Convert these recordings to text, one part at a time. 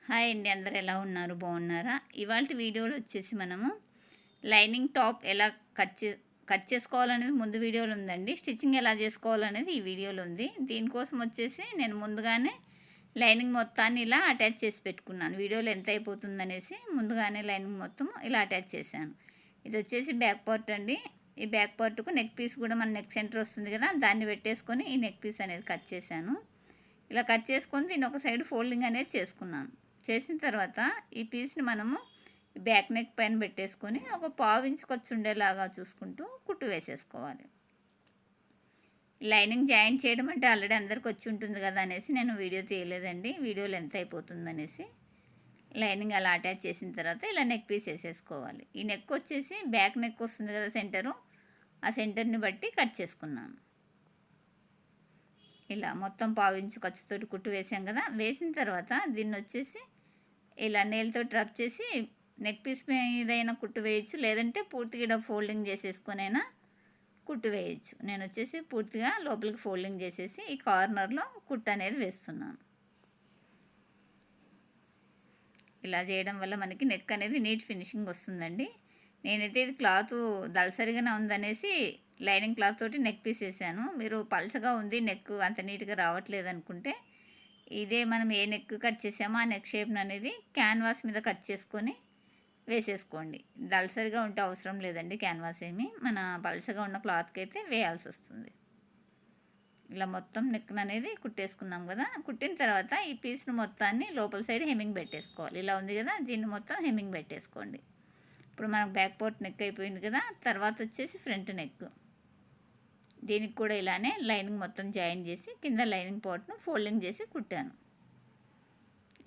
Hi అండి, అందరు ఎలా ఉన్నారు? బాగున్నారా? ఇవాళ వీడియోలో వచ్చేసి మనము లైనింగ్ టాప్ ఎలా కట్ చేసుకోవాలనేది ముందు వీడియోలో ఉందండి. స్టిచ్చింగ్ ఎలా చేసుకోవాలనేది ఈ వీడియోలో ఉంది. దీనికోసం వచ్చేసి నేను ముందుగానే లైనింగ్ మొత్తాన్ని ఇలా అటాచ్ చేసి పెట్టుకున్నాను. వీడియోలో ఎంత అయిపోతుందనేసి ముందుగానే లైనింగ్ మొత్తం ఇలా అటాచ్ చేశాను. ఇది వచ్చేసి బ్యాక్ పార్ట్ అండి. ఈ బ్యాక్ పార్ట్కు నెక్ పీస్ కూడా మన నెక్ సెంటర్ వస్తుంది కదా, దాన్ని పెట్టేసుకొని ఈ నెక్ పీస్ అనేది కట్ చేశాను. ఇలా కట్ చేసుకొని దీన్ని ఒక సైడ్ ఫోల్డింగ్ అనేది చేసుకున్నాను. చేసిన తర్వాత ఈ పీస్ని మనము బ్యాక్ నెక్ పైన పెట్టేసుకొని ఒక పావు ఇంచు ఖర్చు ఉండేలాగా చూసుకుంటూ కుట్టు వేసేసుకోవాలి. లైనింగ్ జాయిన్ చేయడం అంటే ఆల్రెడీ అందరికి వచ్చి ఉంటుంది కదా అనేసి నేను వీడియో తీయలేదండి. వీడియోలో ఎంత అయిపోతుంది అనేసి లైనింగ్ అలా అటాచ్ చేసిన తర్వాత ఇలా నెక్ పీస్ వేసేసుకోవాలి. ఈ నెక్ వచ్చేసి బ్యాక్ నెక్ వస్తుంది కదా సెంటరు, ఆ సెంటర్ని బట్టి కట్ చేసుకున్నాను. ఇలా మొత్తం పావించు ఖర్చుతోటి కుట్టు వేసాం కదా. వేసిన తర్వాత దీన్ని వచ్చేసి ఇలా నేలతో రబ్ చేసి నెక్ పీస్ మీదైనా కుట్టు వేయచ్చు, లేదంటే పూర్తిగా ఫోల్డింగ్ చేసేసుకొనైనా కుట్టు వేయచ్చు. నేను వచ్చేసి పూర్తిగా లోపలికి ఫోల్డింగ్ చేసేసి ఈ కార్నర్లో కుట్టు అనేది వేస్తున్నాను. ఇలా చేయడం వల్ల మనకి నెక్ అనేది నీట్ ఫినిషింగ్ వస్తుందండి. నేనైతే ఇది క్లాత్ దళసరిగానే ఉందనేసి లైనింగ్ క్లాత్ తోటి నెక్ పీస్ వేసాను. మీరు పల్సగా ఉంది, నెక్ అంత నీట్గా రావట్లేదు అనుకుంటే ఇదే మనం ఏ నెక్ కట్ చేసామో ఆ నెక్ షేప్ని అనేది క్యాన్వాస్ మీద కట్ చేసుకొని వేసేసుకోండి. దళసరిగా ఉంటే అవసరం లేదండి క్యాన్వాస్ ఏమి, మన పల్సగా ఉన్న క్లాత్కి అయితే వేయాల్సి వస్తుంది. ఇలా మొత్తం నెక్ అనేది కుట్టేసుకున్నాం కదా. కుట్టిన తర్వాత ఈ పీస్ను మొత్తాన్ని లోపల సైడ్ హెమ్మింగ్ పెట్టేసుకోవాలి. ఇలా ఉంది కదా, దీన్ని మొత్తం హెమ్మింగ్ పెట్టేసుకోండి. ఇప్పుడు మనకు బ్యాక్ పార్ట్ నెక్ అయిపోయింది కదా. తర్వాత వచ్చేసి ఫ్రంట్ నెక్, దీనికి కూడా ఇలానే లైనింగ్ మొత్తం జాయిన్ చేసి కింద లైనింగ్ పార్ట్ను ఫోల్డింగ్ చేసి కుట్టాను.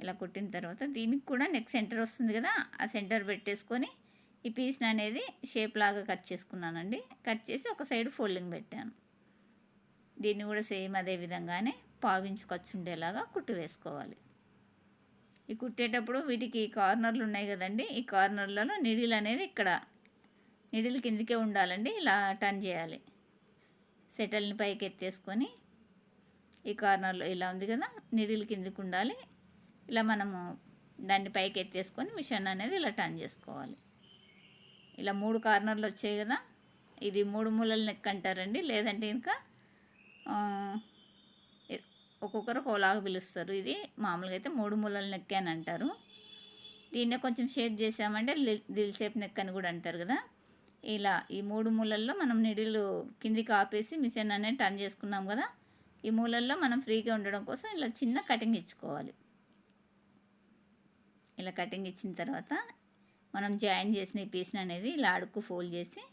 ఇలా కుట్టిన తర్వాత దీనికి కూడా నెక్ సెంటర్ వస్తుంది కదా, ఆ సెంటర్ పెట్టేసుకొని ఈ పీస్ని అనేది షేప్ లాగా కట్ చేసుకున్నానండి. కట్ చేసి ఒక సైడ్ ఫోల్డింగ్ పెట్టాను. దీన్ని కూడా సేమ్ అదే విధంగానే పావించు ఖర్చు ఉండేలాగా కుట్టు వేసుకోవాలి. ఈ కుట్టేటప్పుడు వీటికి కార్నర్లు ఉన్నాయి కదండి, ఈ కార్నర్లలో నిడిల్ అనేది ఇక్కడ నిడిల్ కిందికే ఉండాలండి. ఇలా టర్న్ చేయాలి. సెటల్ని పైకి ఎత్తేసుకొని ఈ కార్నర్లో ఇలా ఉంది కదా, నిడిల్ కిందికి ఉండాలి. ఇలా మనము దాన్ని పైకి ఎత్తేసుకొని మిషన్ అనేది ఇలా టర్న్ చేసుకోవాలి. ఇలా 3 కార్నర్లు వచ్చాయి కదా, ఇది 3 మూలల నెక్ అంటారండి, లేదంటే ఇంకా ఒక్కొక్కరు ఒకలాగా పిలుస్తారు. ఇది మామూలుగా అయితే 3 మూలల నెక్ అని అంటారు. దీన్నే కొంచెం షేప్ చేసామంటే దిల్ షేప్ నెక్ అని కూడా అంటారు కదా. ఇలా ఈ 3 మూలల్లో మనం నిడిలు కిందికి ఆపేసి మిషన్ అనేది టర్న్ చేసుకున్నాం కదా, ఈ మూలల్లో మనం ఫ్రీగా ఉండడం కోసం ఇలా చిన్న కటింగ్ ఇచ్చుకోవాలి. ఇలా కటింగ్ ఇచ్చిన తర్వాత మనం జాయిన్ చేసిన ఈ పీస్ని అనేది ఇలా అడుక్కు ఫోల్డ్ చేసి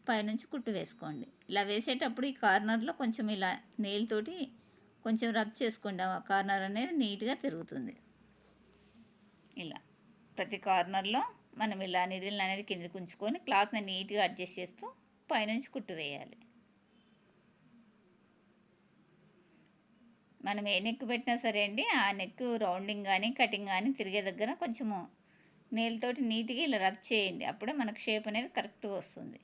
పైనుంచి కుట్టు వేసుకోండి. ఇలా వేసేటప్పుడు ఈ కార్నర్లో కొంచెం ఇలా నెయిల్ తోటి కొంచెం రబ్ చేసుకోండి, ఆ కార్నర్ అనేది నీట్గా తిరుగుతుంది. ఇలా ప్రతి కార్నర్లో మనం ఇలా నిడిల్ని అనేది కిందకు ఉంచుకొని క్లాత్ని నీట్గా అడ్జస్ట్ చేస్తూ పైనుంచి కుట్టు వేయాలి. మనం ఏ నెక్ పెట్టినా సరే అండి, ఆ నెక్ రౌండింగ్ కానీ కటింగ్ కానీ తిరిగే దగ్గర కొంచెము నేలతోటి నీట్గా ఇలా రబ్ చేయండి. అప్పుడే మనకు షేప్ అనేది కరెక్ట్గా వస్తుంది.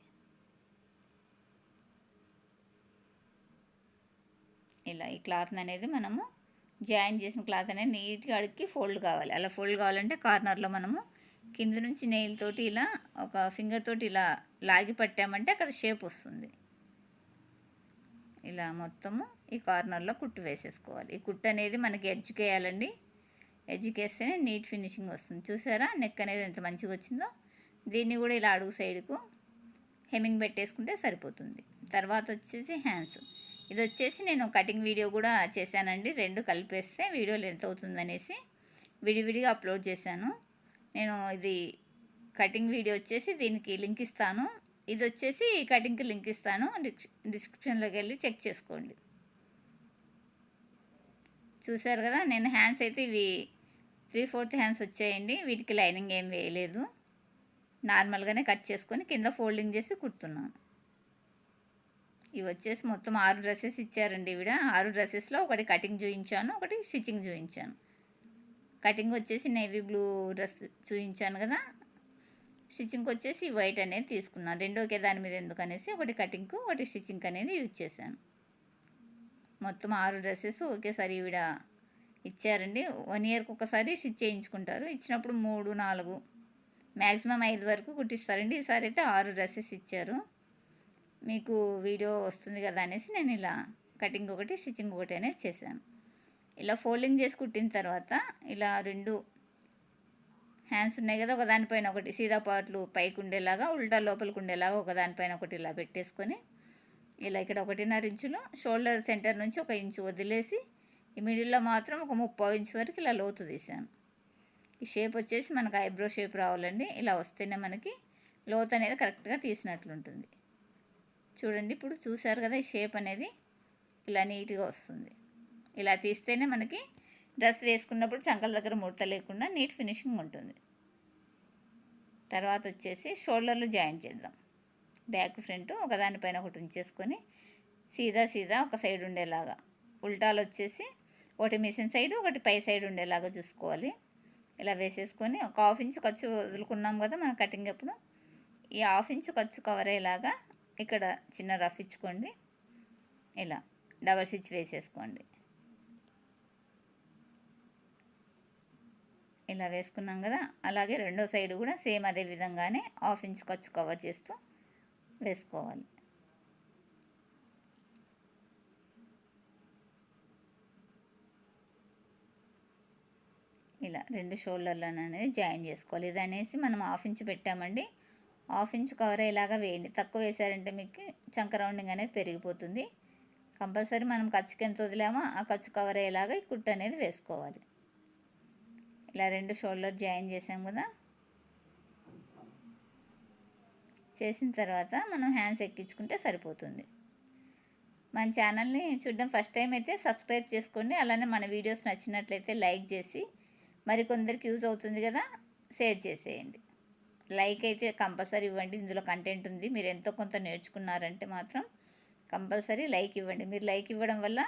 ఇలా ఈ క్లాత్ని అనేది మనము జాయిన్ చేసిన క్లాత్ అనేది నీట్గా అడిగి ఫోల్డ్ కావాలి. అలా ఫోల్డ్ కావాలంటే కార్నర్లో మనము కింద నుంచి నెయిల్ తోటి ఇలా ఒక ఫింగర్ తోటి ఇలా లాగి పట్టామంటే అక్కడ షేప్ వస్తుంది. ఇలా మొత్తము ఈ కార్నర్లో కుట్టు వేసేసుకోవాలి. ఈ కుట్టు అనేది మనకి ఎడ్జ్కి వేయాలండి. ఎడ్జ్కి వేస్తేనే నీట్ ఫినిషింగ్ వస్తుంది. చూసారా నెక్ అనేది ఎంత మంచిగా వచ్చిందో. దీన్ని కూడా ఇలా అడుగు సైడ్కు హెమ్మింగ్ పెట్టేసుకుంటే సరిపోతుంది. తర్వాత వచ్చేసి హ్యాండ్స్, ఇది వచ్చేసి నేను కటింగ్ వీడియో కూడా చేశానండి. 2 కలిపేస్తే వీడియో లెంత్ అవుతుందనేసి విడివిడిగా అప్లోడ్ చేశాను. నేను ఇది కటింగ్ వీడియో వచ్చేసి దీనికి లింక్ ఇస్తాను. ఇది వచ్చేసి కటింగ్కి లింక్ ఇస్తాను, డిస్క్రిప్షన్లోకి వెళ్ళి చెక్ చేసుకోండి. చూసారు కదా, నేను హ్యాండ్స్ అయితే ఇవి 3/4 హ్యాండ్స్ వచ్చాయండి. వీటికి లైనింగ్ ఏం వేయలేదు, నార్మల్గానే కట్ చేసుకొని కింద ఫోల్డింగ్ చేసి కుడుతున్నాను. ఇవి వచ్చేసి మొత్తం 6 డ్రెస్సెస్ ఇచ్చారండి. ఈవిడ 6 డ్రెస్సెస్లో ఒకటి కటింగ్ చూపించాను, ఒకటి స్టిచ్చింగ్ చూపించాను. కటింగ్ వచ్చేసి నేవీ బ్లూ డ్రెస్ చూపించాను కదా, స్టిచ్చింగ్కి వచ్చేసి వైట్ అనేది తీసుకున్నాను. 2 ఒకే దాని మీద ఎందుకనేసి ఒకటి కటింగ్కు ఒకటి స్టిచ్చింగ్ అనేది యూజ్ చేశాను. మొత్తం 6 డ్రెస్సెస్ ఒకేసారి ఈవిడ ఇచ్చారండి. 1 ఇయర్‌కి ఒకసారి స్టిచ్ చేయించుకుంటారు. ఇచ్చినప్పుడు 3, 4 మ్యాక్సిమం 5 వరకు కుట్టిస్తారండి. ఈసారి అయితే 6 డ్రెస్సెస్ ఇచ్చారు. మీకు వీడియో వస్తుంది కదా అనేసి నేను ఇలా కటింగ్ ఒకటి స్టిచ్చింగ్ ఒకటి అనేది చేశాను. ఇలా ఫోల్డింగ్ చేసి కుట్టిన తర్వాత ఇలా 2 హ్యాండ్స్ ఉన్నాయి కదా, ఒకదానిపైన ఒకటి సీదా పార్ట్లు పైకి ఉండేలాగా, ఉల్టా లోపలికి ఉండేలాగా ఒకదానిపైన ఒకటి ఇలా పెట్టేసుకొని ఇలా ఇక్కడ 1.5 ఇంచులు షోల్డర్ సెంటర్ నుంచి 1 ఇంచు వదిలేసి ఈ మిడిల్లో మాత్రం ఒక 30 ఇంచు వరకు ఇలా లోతు తీసాను. ఈ షేప్ వచ్చేసి మనకు ఐబ్రో షేప్ రావాలండి. ఇలా వస్తేనే మనకి లోతు అనేది కరెక్ట్గా తీసినట్లుంటుంది. చూడండి, ఇప్పుడు చూసారు కదా, ఈ షేప్ అనేది ఇలా నీట్గా వస్తుంది. ఇలా తీస్తేనే మనకి డ్రెస్ వేసుకున్నప్పుడు చంకల దగ్గర ముడత లేకుండా నీట్ ఫినిషింగ్ ఉంటుంది. తర్వాత వచ్చేసి షోల్డర్లు జాయిన్ చేద్దాం. బ్యాక్ ఫ్రంట్ ఒకదానిపైన ఒకటి ఉంచేసుకొని సీదా ఒక సైడ్ ఉండేలాగా, ఉల్టాలు వచ్చేసి ఒకటి మిషన్ సైడ్ ఒకటి పై సైడ్ ఉండేలాగా చూసుకోవాలి. ఇలా వేసేసుకొని ఒక 1/2 ఇంచు ఖర్చు వదులుకున్నాం కదా మనం కటింగ్ అప్పుడు, ఈ 1/2 ఇంచు ఖర్చు కవర్ అయ్యేలాగా ఇక్కడ చిన్న రఫ్ ఇచ్చుకోండి. ఇలా డబల్ స్టిచ్ వేసేసుకోండి. ఇలా వేసుకున్నాం కదా, అలాగే రెండో సైడ్ కూడా సేమ్ అదే విధంగానే 1/2 ఇంచు ఖర్చు కవర్ చేస్తూ వేసుకోవాలి. ఇలా 2 షోల్డర్లను అనేది జాయిన్ చేసుకోవాలి. ఇది అనేసి మనం 1/2 ఇంచు పెట్టామండి. 1/2 ఇంచు కవర్ అయ్యేలాగా వేయండి. తక్కువ వేసారంటే మీకు చంక రౌండింగ్ అనేది పెరిగిపోతుంది. కంపల్సరీ మనం ఖర్చుకి ఎంత వదిలామో ఆ ఖర్చు కవర్ అయ్యేలాగా ఈ కుట్టు అనేది వేసుకోవాలి. ఇలా 2 షోల్డర్ జాయిన్ చేసాం కదా, చేసిన తర్వాత మనం హ్యాండ్స్ ఎక్కించుకుంటే సరిపోతుంది. మన ఛానల్ని చూడడం ఫస్ట్ టైం అయితే సబ్స్క్రైబ్ చేసుకోండి. అలానే మన వీడియోస్ నచ్చినట్లయితే లైక్ చేసి మరికొందరికి యూజ్ అవుతుంది కదా, షేర్ చేసేయండి. లైక్ అయితే కంపల్సరీ ఇవ్వండి. ఇందులో కంటెంట్ ఉంది. మీరు ఎంతో కొంత నేర్చుకున్నారంటే మాత్రం కంపల్సరీ లైక్ ఇవ్వండి. మీరు లైక్ ఇవ్వడం వల్ల,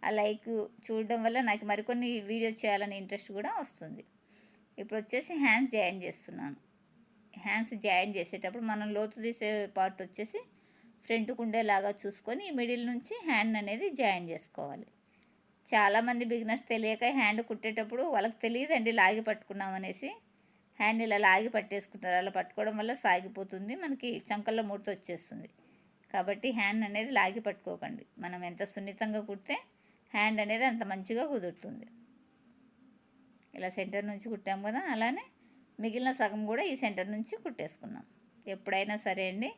ఆ లైక్ చూడడం వల్ల నాకు మరికొన్ని వీడియోస్ చేయాలని ఇంట్రెస్ట్ కూడా వస్తుంది. ఇప్పుడు వచ్చేసి హ్యాండ్స్ జాయిన్ చేస్తున్నాను. హ్యాండ్స్ జాయిన్ చేసేటప్పుడు మనం లోతు తీసే పార్ట్ వచ్చేసి ఫ్రంట్కు ఉండేలాగా చూసుకొని ఈ మిడిల్ నుంచి హ్యాండ్ అనేది జాయిన్ చేసుకోవాలి. చాలామంది బిగినర్స్ తెలియక హ్యాండ్ కుట్టేటప్పుడు వాళ్ళకి తెలియదండి లాగి పట్టుకున్నాం అనేసి హ్యాండ్ ఇలా లాగి పట్టేసుకుంటారు. అలా పట్టుకోవడం వల్ల సాగిపోతుంది, మనకి చంకల్లో ముడత వచ్చేస్తుంది. కాబట్టి హ్యాండ్ అనేది లాగి పట్టుకోకండి. మనం ఎంత సున్నితంగా కుడితే హ్యాండ్ అనేది అంత మంచిగా కుదురుతుంది. ఇలా సెంటర్ నుంచి కుట్టాం కదా, అలానే మిగిలిన సగం కూడా ఈ సెంటర్ నుంచి కుట్టేసుకున్నాం. ఎప్పుడైనా సరే అండి,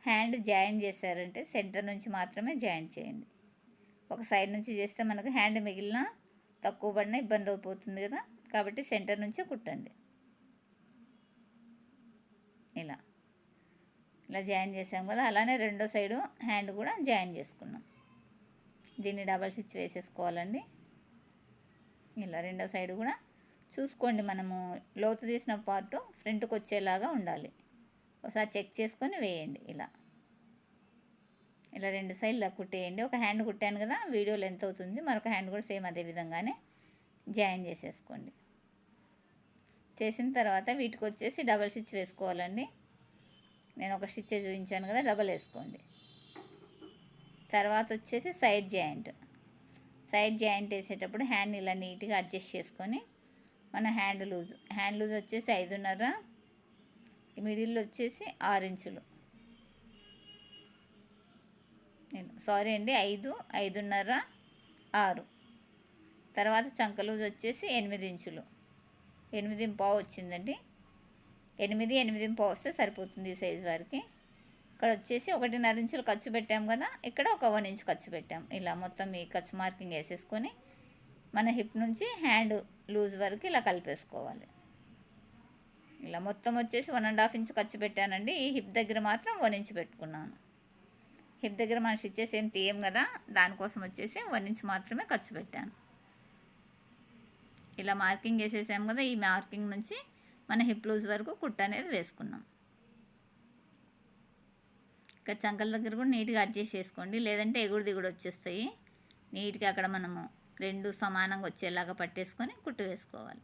హ్యాండ్ జాయిన్ చేశారంటే సెంటర్ నుంచి మాత్రమే జాయిన్ చేయండి. ఒక సైడ్ నుంచి చేస్తే మనకు హ్యాండ్ మిగిలిన తక్కువ పడిన ఇబ్బంది అయిపోతుంది కదా, కాబట్టి సెంటర్ నుంచే కుట్టండి. ఇలా జాయిన్ చేసాం కదా, అలానే రెండో సైడు హ్యాండ్ కూడా జాయిన్ చేసుకున్నాం. దీన్ని డబల్ స్టిచ్ వేసేసుకోవాలండి. ఇలా రెండో సైడు కూడా చూసుకోండి, మనము లోతు తీసిన పార్ట్ ఫ్రంట్కి వచ్చేలాగా ఉండాలి. ఒకసారి చెక్ చేసుకొని వేయండి. ఇలా 2 సైడ్లా కుట్టేయండి. ఒక హ్యాండ్ కుట్టాను కదా, వీడియో లెంత్ అవుతుంది. మరొక హ్యాండ్ కూడా సేమ్ అదే విధంగానే జాయిన్ చేసేసుకోండి. చేసిన తర్వాత వీటికి వచ్చేసి డబల్ స్టిచ్ వేసుకోవాలండి. నేను ఒక స్టిచ్ చూపించాను కదా, డబల్ వేసుకోండి. తర్వాత వచ్చేసి సైడ్ జాయింట్ వేసేటప్పుడు హ్యాండ్ ఇలా నీట్గా అడ్జస్ట్ చేసుకొని మన హ్యాండ్ లూజ్ వచ్చేసి 5.5, మిడిల్లో వచ్చేసి 6 ఇంచులు, సారీ అండి 5, 5.5, 6. తర్వాత చంక లూజ్ వచ్చేసి 8 ఇంచులు, 8.5 వచ్చిందండి. 8, 8.5 వస్తే సరిపోతుంది ఈ సైజు వారికి. ఇక్కడ వచ్చేసి 1.5 ఇంచులు ఖర్చు పెట్టాం కదా, ఇక్కడ ఒక 1 ఇంచు ఖర్చు పెట్టాం. ఇలా మొత్తం ఈ ఖర్చు మార్కింగ్ వేసేసుకొని మన హిప్ నుంచి హ్యాండ్ లూజ్ వరకు ఇలా కలిపేసుకోవాలి. ఇలా మొత్తం వచ్చేసి 1.5 ఇంచు ఖర్చు పెట్టానండి. ఈ హిప్ దగ్గర మాత్రం 1 ఇంచు పెట్టుకున్నాను. హిప్ దగ్గర మనం స్టిచ్చెస్ ఏం తీయం కదా, దానికోసం వచ్చేసి 1 ఇంచు మాత్రమే ఖర్చు పెట్టాను. ఇలా మార్కింగ్ వేసేసాం కదా, ఈ మార్కింగ్ నుంచి మన హిప్ లూజ్ వరకు కుట్ట అనేది వేసుకున్నాం. ఇక్కడ చంకల దగ్గర కూడా నీట్గా అడ్జస్ట్ చేసుకోండి, లేదంటే ఎగుడు దిగుడు వచ్చేస్తాయి. నీట్గా అక్కడ మనము 2 సమానంగా వచ్చేలాగా పట్టేసుకొని కుట్టు వేసుకోవాలి.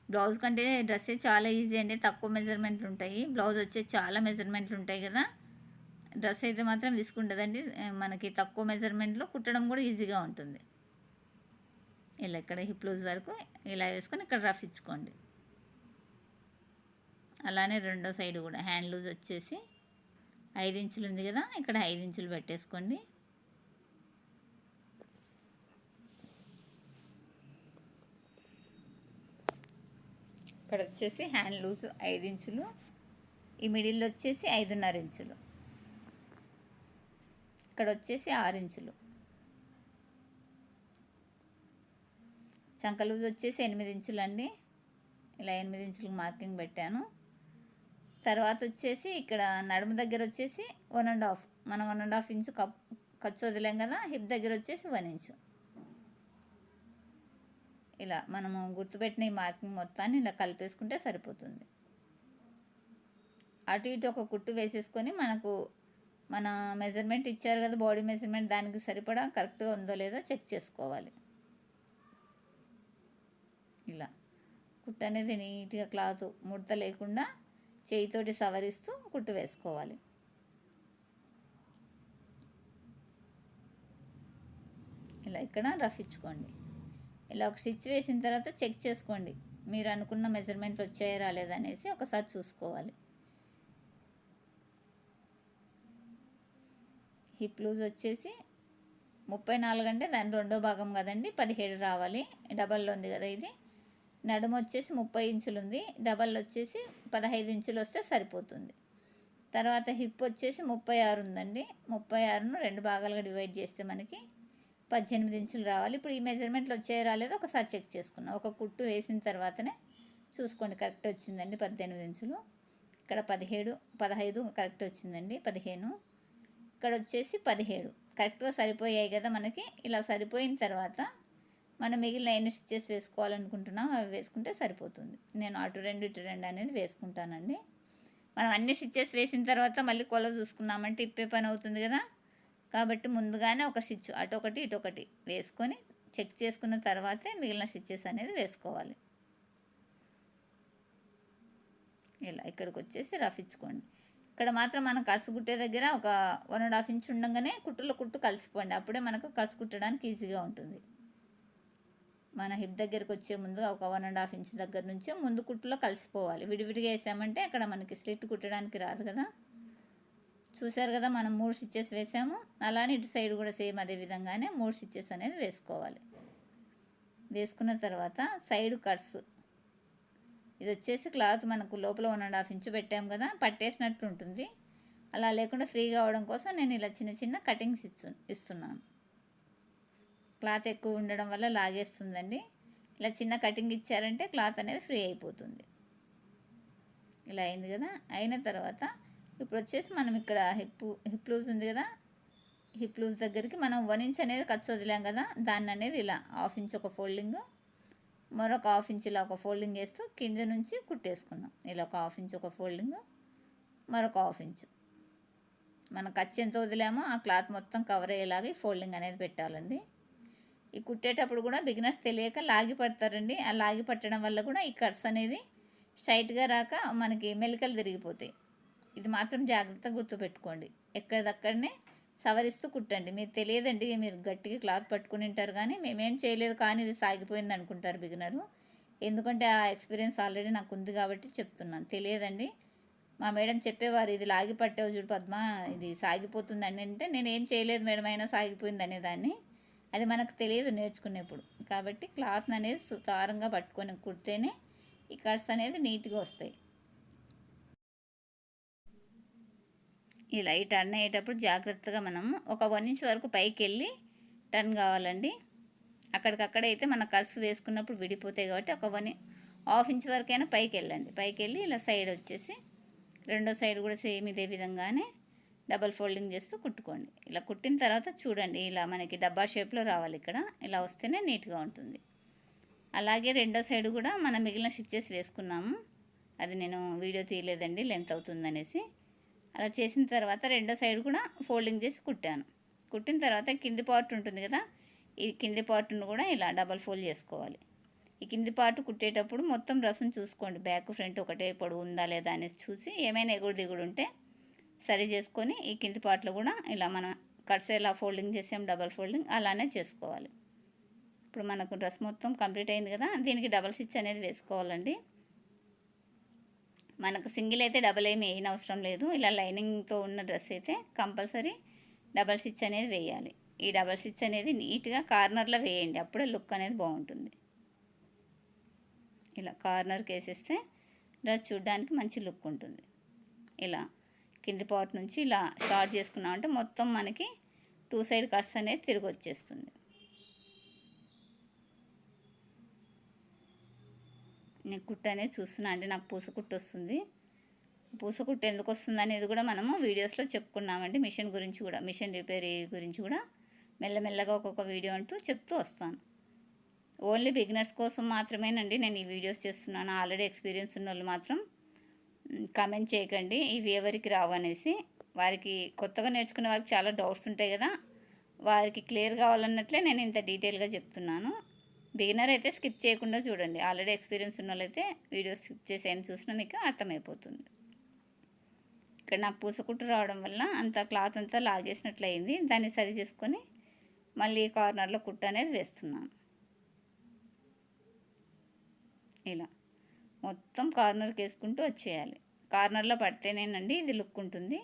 బ్లౌజ్ కంటే డ్రెస్సే చాలా ఈజీ అండి, తక్కువ మెజర్మెంట్లు ఉంటాయి. బ్లౌజ్ వచ్చే చాలా మెజర్మెంట్లు ఉంటాయి కదా, డ్రెస్ అయితే మాత్రం రిస్క్ ఉండదండి. మనకి తక్కువ మెజర్మెంట్లో కుట్టడం కూడా ఈజీగా ఉంటుంది. ఇలా ఇక్కడ హిప్ లూజ్ వరకు ఇలా వేసుకొని ఇక్కడ రఫ్ ఇచ్చుకోండి. అలానే రెండో సైడ్ కూడా హ్యాండ్ లూజ్ వచ్చేసి 5 ఇంచులు ఉంది కదా, ఇక్కడ 5 ఇంచులు పెట్టేసుకోండి. ఇక్కడ వచ్చేసి హ్యాండ్ లూజ్ 5 ఇంచులు, ఈ మిడిల్లో వచ్చేసి 5.5 ఇంచులు, ఇక్కడ వచ్చేసి 6 ఇంచులు, చంక లూజ్ వచ్చేసి 8 ఇంచులు అండి. ఇలా 8 ఇంచులకు మార్కింగ్ పెట్టాను. తర్వాత వచ్చేసి ఇక్కడ నడుము దగ్గర వచ్చేసి 1.5, మనం 1.5 ఇంచు ఖర్చు వదిలేం కదా, హిప్ దగ్గర వచ్చేసి 1 ఇంచు. ఇలా మనము గుర్తుపెట్టిన ఈ మార్కింగ్ మొత్తాన్ని ఇలా కలిపేసుకుంటే సరిపోతుంది. అటు ఇటు ఒక కుట్టు వేసేసుకొని మన మెజర్మెంట్ ఇచ్చారు కదా, బాడీ మెజర్మెంట్, దానికి సరిపడా కరెక్ట్గా ఉందో లేదో చెక్ చేసుకోవాలి. ఇలా కుట్టు అనేది నీట్గా క్లాత్ ముడత లేకుండా చేయితోటి సవరిస్తూ కుట్టు వేసుకోవాలి. ఇలా ఇక్కడ రఫ్ ఇచ్చుకోండి. ఇలా ఒక స్టిచ్ వేసిన తర్వాత చెక్ చేసుకోండి, మీరు అనుకున్న మెజర్మెంట్లు వచ్చాయో రాలేదనేసి ఒకసారి చూసుకోవాలి. హిప్ లూజ్ వచ్చేసి 34 అంటే దాని రెండో భాగం కదండి, 17 రావాలి. డబల్లో ఉంది కదా ఇది. నడుము వచ్చేసి 30 ఇంచులు ఉంది, డబల్ వచ్చేసి 15 ఇంచులు వస్తే సరిపోతుంది. తర్వాత హిప్ వచ్చేసి 36 ఉందండి. 36ను 2 భాగాలుగా డివైడ్ చేస్తే మనకి 18 ఇంచులు రావాలి. ఇప్పుడు ఈ మెజర్మెంట్లు వచ్చాయో రాలేదో ఒకసారి చెక్ చేసుకున్నాం. ఒక కుట్టు వేసిన తర్వాతనే చూసుకోండి కరెక్ట్ వచ్చిందండి 18 ఇంచులు. ఇక్కడ 15 కరెక్ట్ వచ్చిందండి. 15 ఇక్కడ వచ్చేసి 17 కరెక్ట్గా సరిపోయాయి కదా మనకి. ఇలా సరిపోయిన తర్వాత మనం మిగిలిన ఎన్ని స్టిచెస్ వేసుకోవాలనుకుంటున్నాం అవి వేసుకుంటే సరిపోతుంది. నేను అటు 2 ఇటు 2 అనేది వేసుకుంటానండి. మనం అన్ని స్టిచెస్ వేసిన తర్వాత మళ్ళీ కొల చూసుకున్నామంటే ఇప్పే పని అవుతుంది కదా. కాబట్టి ముందుగానే ఒక స్టిచ్ అటు ఒకటి ఇటు ఒకటి వేసుకొని చెక్ చేసుకున్న తర్వాతే మిగిలిన స్టిచెస్ అనేది వేసుకోవాలి. ఇలా ఇక్కడికి వచ్చేసి రఫ్ ఇచ్చుకోండి. ఇక్కడ మాత్రం మనం కలుసు కుట్టే దగ్గర ఒక 1.5 ఇంచ్ ఉండగానే కుట్టు కలిసిపోండి. అప్పుడే మనకు కలుసు కుట్టడానికి ఈజీగా ఉంటుంది. మన హిప్ దగ్గరికి వచ్చే ముందు ఒక 1.5 ఇంచ్ దగ్గర నుంచే ముందు కుట్టులో కలిసిపోవాలి. విడివిడిగా వేసామంటే అక్కడ మనకి స్లిట్ కుట్టడానికి రాదు కదా. చూసారు కదా, మనం 3 స్టిచెస్ వేసాము. అలానే ఇటు సైడ్ కూడా సేమ్ అదే విధంగానే 3 స్టిచెస్ అనేది వేసుకోవాలి. వేసుకున్న తర్వాత సైడ్ కట్స్, ఇది వచ్చేసి క్లాత్ మనకు లోపల 1.5 ఇంచు పెట్టాము కదా, పట్టేసినట్టు ఉంటుంది. అలా లేకుండా ఫ్రీగా అవడం కోసం నేను ఇలా చిన్న చిన్న కటింగ్స్ ఇస్తున్నాను. క్లాత్ ఎక్కువ ఉండడం వల్ల లాగేస్తుందండి. ఇలా చిన్న కటింగ్ ఇచ్చారంటే క్లాత్ అనేది ఫ్రీ అయిపోతుంది. ఇలా అయింది కదా. అయిన తర్వాత ఇప్పుడు వచ్చేసి మనం ఇక్కడ హిప్ లూజ్ ఉంది కదా, హిప్ లూజ్ దగ్గరికి మనం 1 ఇంచ్ అనేది ఖర్చు వదిలాం కదా, దాన్ని అనేది ఇలా 1/2 ఇంచ్ ఒక ఫోల్డింగ్, మరొక 1/2 ఇంచ్ ఇలా ఒక ఫోల్డింగ్ వేస్తూ కింద నుంచి కుట్టేసుకుందాం. ఇలా ఒక 1/2 ఇంచ్ ఒక ఫోల్డింగ్, మరొక 1/2 ఇంచ్. మనం ఖర్చు ఎంత వదిలామో ఆ క్లాత్ మొత్తం కవర్ అయ్యేలాగా ఈ ఫోల్డింగ్ అనేది పెట్టాలండి. ఈ కుట్టేటప్పుడు కూడా బిగినర్స్ తెలియక లాగి పడతారండి. ఆ లాగి పట్టడం వల్ల కూడా ఈ కట్స్ అనేది స్ట్రైట్గా రాక మనకి మెలికలు తిరిగిపోతాయి. ఇది మాత్రం జాగ్రత్తగా గుర్తుపెట్టుకోండి. ఎక్కడిదక్కడనే సవరిస్తూ కుట్టండి. మీరు తెలియదండి, మీరు గట్టిగా క్లాత్ పట్టుకుని ఉంటారు కానీ మేమేం చేయలేదు కానీ ఇది సాగిపోయింది అనుకుంటారు బిగినరు. ఎందుకంటే ఆ ఎక్స్పీరియన్స్ ఆల్రెడీ నాకు ఉంది కాబట్టి చెప్తున్నాను. తెలియదండి, మా మేడం చెప్పేవారు, ఇది లాగి పట్టావు చూడు పద్మ, ఇది సాగిపోతుందండి అంటే నేను ఏం చేయలేదు మేడం అయినా సాగిపోయింది అనేదాన్ని. అది మనకు తెలియదు నేర్చుకునేప్పుడు. కాబట్టి క్లాత్ అనేది సుతారంగా పట్టుకొని కుడితేనే ఈ కట్స్ అనేది నీట్గా వస్తాయి. ఇలా ఈ టర్న్ అయ్యేటప్పుడు జాగ్రత్తగా మనం ఒక 1 ఇంచ్ వరకు పైకి వెళ్ళి టర్న్ కావాలండి. అక్కడికక్కడైతే మన కట్స్ వేసుకున్నప్పుడు విడిపోతాయి కాబట్టి ఒక 1/2 ఇంచ్ వరకైనా పైకి వెళ్ళండి. పైకి వెళ్ళి ఇలా సైడ్ వచ్చేసి రెండో సైడ్ కూడా సేమ్ ఇదే విధంగానే డబల్ ఫోల్డింగ్ చేస్తూ కుట్టుకోండి. ఇలా కుట్టిన తర్వాత చూడండి, ఇలా మనకి డబ్బా షేప్లో రావాలి. ఇక్కడ ఇలా వస్తేనే నీట్గా ఉంటుంది. అలాగే రెండో సైడ్ కూడా మనం మిగిలిన స్టిచెస్ వేసుకున్నాము. అది నేను వీడియో తీయలేదండి, లెంత్ అవుతుందనేసి. అలా చేసిన తర్వాత రెండో సైడ్ కూడా ఫోల్డింగ్ చేసి కుట్టాను. కుట్టిన తర్వాత కింది పార్ట్ ఉంటుంది కదా, ఈ కింది పార్ట్ను కూడా ఇలా డబల్ ఫోల్డ్ చేసుకోవాలి. ఈ కింది పార్ట్ కుట్టేటప్పుడు మొత్తం రసం చూసుకోండి, బ్యాక్ ఫ్రంట్ ఒకటే పొడవు ఉందా లేదా అనేసి చూసి ఏమైనా ఎగుడు దిగుడు ఉంటే సరి చేసుకొని ఈ కింది పార్ట్లో కూడా ఇలా మనం కట్స్ ఎలా ఫోల్డింగ్ చేసాం డబల్ ఫోల్డింగ్ అలానే చేసుకోవాలి. ఇప్పుడు మనకు డ్రెస్ మొత్తం కంప్లీట్ అయింది కదా, దీనికి డబల్ స్టిచ్ అనేది వేసుకోవాలండి. మనకు సింగిల్ అయితే డబల్ ఏమి వేయనవసరం లేదు. ఇలా లైనింగ్తో ఉన్న డ్రెస్ అయితే కంపల్సరీ డబల్ స్టిచ్ అనేది వేయాలి. ఈ డబల్ స్టిచ్ అనేది నీట్గా కార్నర్లో వేయండి, అప్పుడే లుక్ అనేది బాగుంటుంది. ఇలా కార్నర్కి వేసేస్తే డ్రెస్ చూడడానికి మంచి లుక్ ఉంటుంది. ఇలా కింది పార్ట్ నుంచి ఇలా స్టార్ట్ చేసుకున్నామంటే మొత్తం మనకి 2 సైడ్ కట్స్ అనేది తిరిగి వచ్చేస్తుంది. నేను కుట్టు అనేది చూస్తున్నా అండి, నాకు పూసకుట్టు వస్తుంది. పూసకుట్టు ఎందుకు వస్తుంది అనేది కూడా మనము వీడియోస్లో చెప్పుకున్నామండి. మిషన్ గురించి కూడా, మిషన్ రిపేర్ గురించి కూడా మెల్లమెల్లగా ఒక్కొక్క వీడియో అంటూ చెప్తూ వస్తాను. ఓన్లీ బిగినర్స్ కోసం మాత్రమేనండి నేను ఈ వీడియోస్ చేస్తున్నాను. ఆల్రెడీ ఎక్స్పీరియన్స్ ఉన్న వాళ్ళు మాత్రం కామెంట్ చేయకండి ఇవి ఎవరికి రావు అనేసి. వారికి కొత్తగా నేర్చుకునే వారికి చాలా డౌట్స్ ఉంటాయి కదా, వారికి క్లియర్ కావాలన్నట్లే నేను ఇంత డీటెయిల్గా చెప్తున్నాను. బిగినర్ అయితే స్కిప్ చేయకుండా చూడండి. ఆల్రెడీ ఎక్స్పీరియన్స్ ఉన్న వాళ్ళైతే వీడియో స్కిప్ చేసేయని చూసినా మీకు అర్థమైపోతుంది. ఇక్కడ నాకు పూసకుట్టు రావడం వల్ల అంత క్లాత్ అంతా లాగేసినట్లు అయింది. దాన్ని సరి చేసుకొని మళ్ళీ కార్నర్లో కుట్టు అనేది వేస్తున్నాను. ఇలా మొత్తం కార్నర్కి వేసుకుంటూ వచ్చేయాలి. కార్నర్లో పడితేనేనండి ఇది లుక్ ఉంటుంది.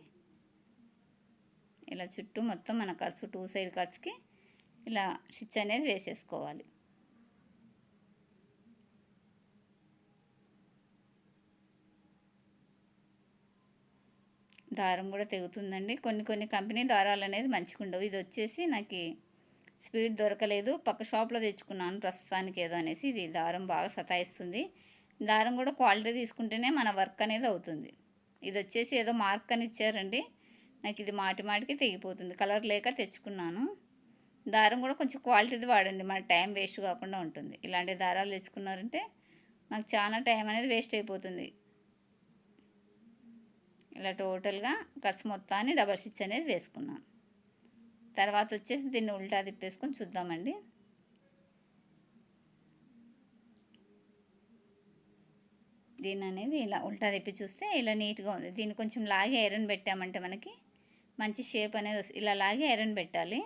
ఇలా చుట్టూ మొత్తం మన కట్స్ 2 సైడ్ కట్స్కి ఇలా స్టిచ్ అనేది వేసేసుకోవాలి. దారం కూడా తెగుతుందండి. కొన్ని కంపెనీ దారాలు అనేది మంచిగా ఉండవు. ఇది వచ్చేసి నాకు స్పీడ్ దొరకలేదు, పక్క షాప్లో తెచ్చుకున్నాను ప్రస్తుతానికి ఏదో అనేసి. ఇది దారం బాగా సతాయిస్తుంది. దారం కూడా క్వాలిటీ తీసుకుంటేనే మన వర్క్ అనేది అవుతుంది. ఇది వచ్చేసి ఏదో మార్క్ అని ఇచ్చారండి, నాకు ఇది మాటికి తెగిపోతుంది. కలర్ లేక తెచ్చుకున్నాను. దారం కూడా కొంచెం క్వాలిటీది వాడండి, మన టైం వేస్ట్ కాకుండా ఉంటుంది. ఇలాంటి దారాలు తెచ్చుకున్నారంటే నాకు చాలా టైం అనేది వేస్ట్ అయిపోతుంది. ఇలా టోటల్గా కట్స్ మొత్తాన్ని డబల్ స్టిచ్ అనేది వేసుకున్నాను. తర్వాత వచ్చేసి దీన్ని ఉల్టా తిప్పేసుకొని చూద్దామండి. దీన్ని అనేది ఇలా ఉల్టా తిప్పి చూస్తే ఇలా నీట్గా ఉంది. దీన్ని కొంచెం లాగి ఐరన్ పెట్టామంటే మనకి మంచి షేప్ అనేది వస్తుంది. ఇలా లాగి ఐరన్ పెట్టాలి.